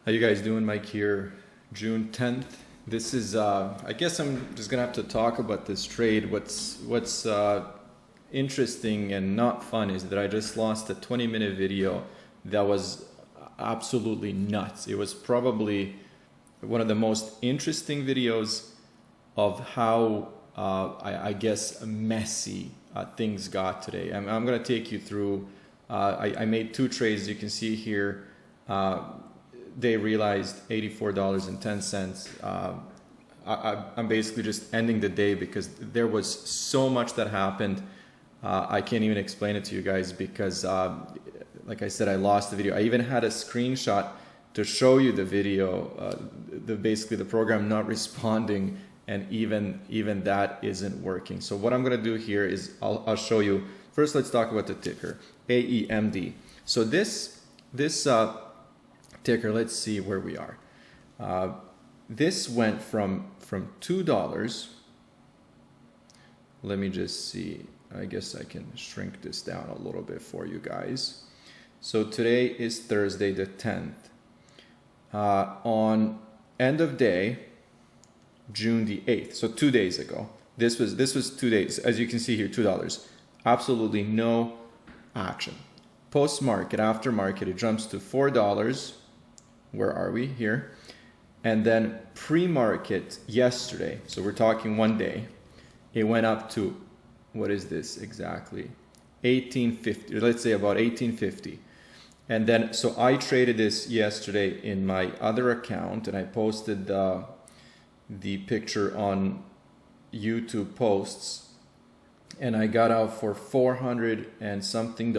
How you guys doing? Mike here, June 10th. This is, I guess I'm just gonna have to talk about this trade. What's interesting and not fun is that I just lost a 20-minute video that was absolutely nuts. It was probably one of the most interesting videos of how, I guess, messy things got today. I'm gonna take you through, I made two trades, you can see here. They realized $84.10. I'm basically just ending the day because there was so much that happened. I can't even explain it to you guys because, like I said, I lost the video. I even had a screenshot to show you the video, basically the program not responding, and even that isn't working. So what I'm going to do here is I'll show you. First, let's talk about the ticker, AEMD. So this ticker, let's see where we are. This went from $2. Let me just see. I guess I can shrink this down a little bit for you guys. So today is Thursday the 10th. On end of day, June the 8th, so 2 days ago. This was 2 days. As you can see here, $2. Absolutely no action. Post-market, after market, it jumps to $4. Where are we? Here. And then pre-market yesterday, so we're talking 1 day, it went up to, what is this exactly? 1850, let's say about 1850. And then, so I traded this yesterday in my other account, and I posted the picture on YouTube posts, and I got out for $400 and something.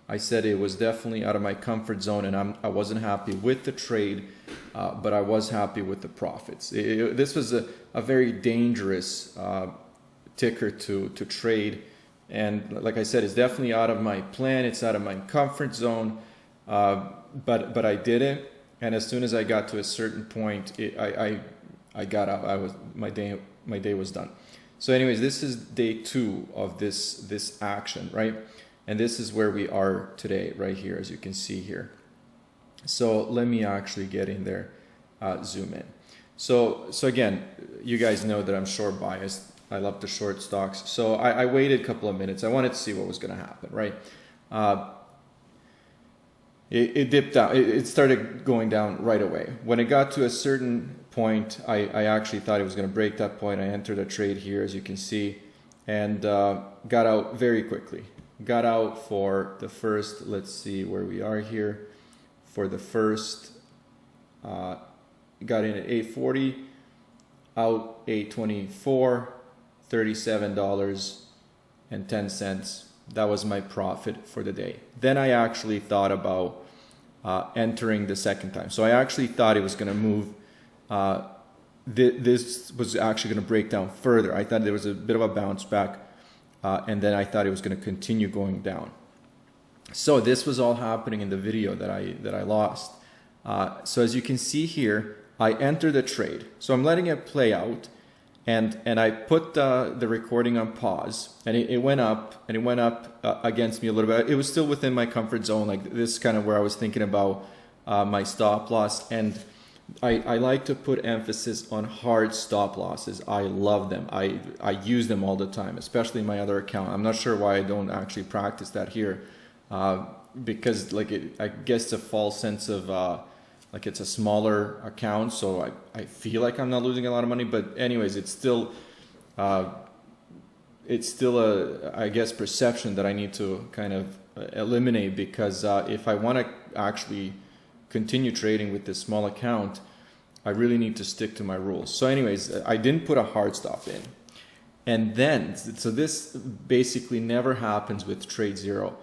I said it was definitely out of my comfort zone, and I wasn't happy with the trade, but I was happy with the profits. This was a very dangerous ticker to trade, and like I said, it's definitely out of my plan. It's out of my comfort zone, but I did it, and as soon as I got to a certain point, I got out. My day was done. So, anyways, this is day 2 of this action, right? And this is where we are today, right here, as you can see here. So let me actually get in there, zoom in. So again, you guys know that I'm short biased. I love the short stocks. So I waited a couple of minutes. I wanted to see what was going to happen, right? It dipped down. It started going down right away. When it got to a certain point, I actually thought it was going to break that point. I entered a trade here, as you can see, and got out very quickly. Got out for the first, let's see where we are here, for the first, got in at 840, out 824, $37.10. That was my profit for the day. Then I actually thought about entering the second time. So I actually thought it was going to move. This was actually going to break down further. I thought there was a bit of a bounce back. And then I thought it was going to continue going down. So this was all happening in the video that I lost. So as you can see here, I entered the trade. So I'm letting it play out, and I put the recording on pause, and it went up, and it went up against me a little bit. It was still within my comfort zone. Like this is kind of where I was thinking about my stop loss, and I like to put emphasis on hard stop losses. I love them. I use them all the time, especially in my other account. I'm not sure why I don't actually practice that here, because I guess it's a false sense of like it's a smaller account, so I feel like I'm not losing a lot of money. But anyways, it's still a, I guess, perception that I need to kind of eliminate, because if I want to actually continue trading with this small account, I really need to stick to my rules. So anyways, I didn't put a hard stop in. And then, so this basically never happens with TradeZero.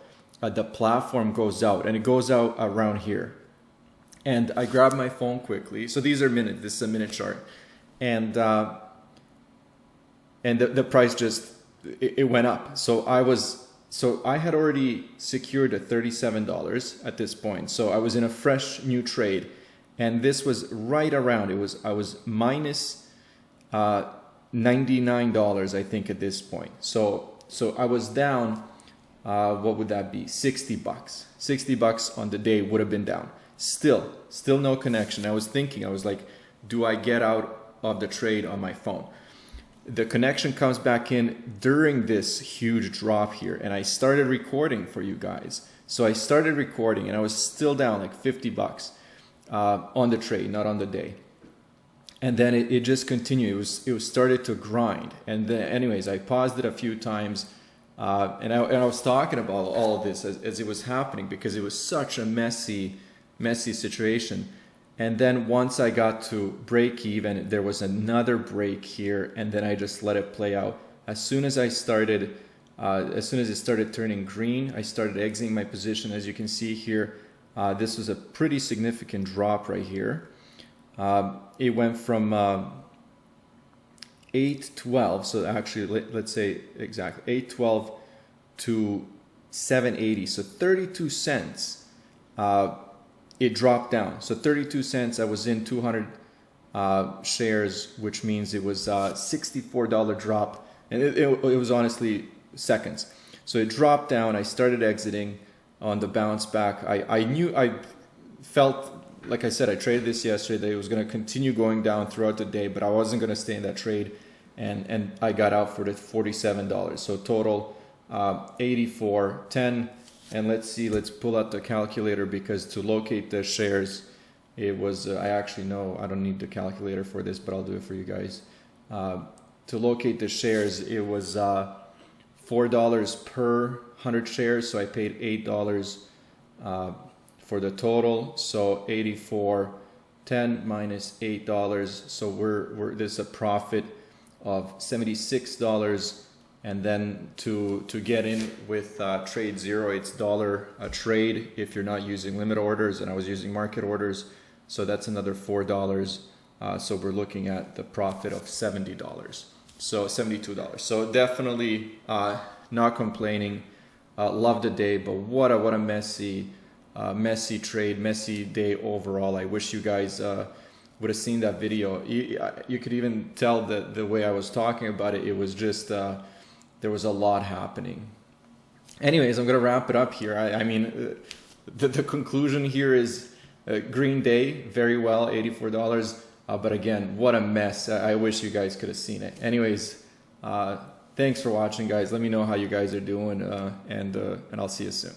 The platform goes out, and it goes out around here. And I grab my phone quickly. So these are minutes. This is a minute chart. And the price just, it went up. So I had already secured a $37 at this point. So I was in a fresh new trade, and this was right around. I was minus $99, I think, at this point. So I was down. What would that be? $60. $60 on the day would have been down. Still no connection. I was thinking, I was like, do I get out of the trade on my phone? The connection comes back in during this huge drop here, and I started recording for you guys. So I started recording, and I was still down like $50 on the trade, not on the day. And then it just continued. It was started to grind. And then, anyways, I paused it a few times, and I was talking about all of this as it was happening, because it was such a messy situation. And then once I got to break even, there was another break here, and then I just let it play out. As soon as it started turning green, I started exiting my position. As you can see here, this was a pretty significant drop right here. It went from 812, so actually let's say exactly 812 to 780, so 32 cents. It dropped down. So 32 cents, I was in 200 shares, which means it was a $64 drop. And it was honestly seconds. So it dropped down. I started exiting on the bounce back. I felt, like I said, I traded this yesterday, that it was going to continue going down throughout the day, but I wasn't going to stay in that trade. And I got out for the $47. So total $84.10. And let's pull out the calculator, because to locate the shares, it was, I actually know, I don't need the calculator for this, but I'll do it for you guys. To locate the shares, it was $4 per 100 shares, so I paid $8 for the total. So $84.10 minus $8, so there's a profit of $76. And then to get in with Trade Zero, it's $1 a trade if you're not using limit orders, and I was using market orders, so that's another $4. So we're looking at the profit of $70, so $72. So definitely not complaining. Love the day, but what a messy trade, messy day overall. I wish you guys would have seen that video. You could even tell that the way I was talking about it, it was just there was a lot happening. Anyways, I'm going to wrap it up here. I mean, the conclusion here is green day, very well, $84. But again, what a mess. I wish you guys could have seen it. Anyways, thanks for watching, guys. Let me know how you guys are doing, and I'll see you soon.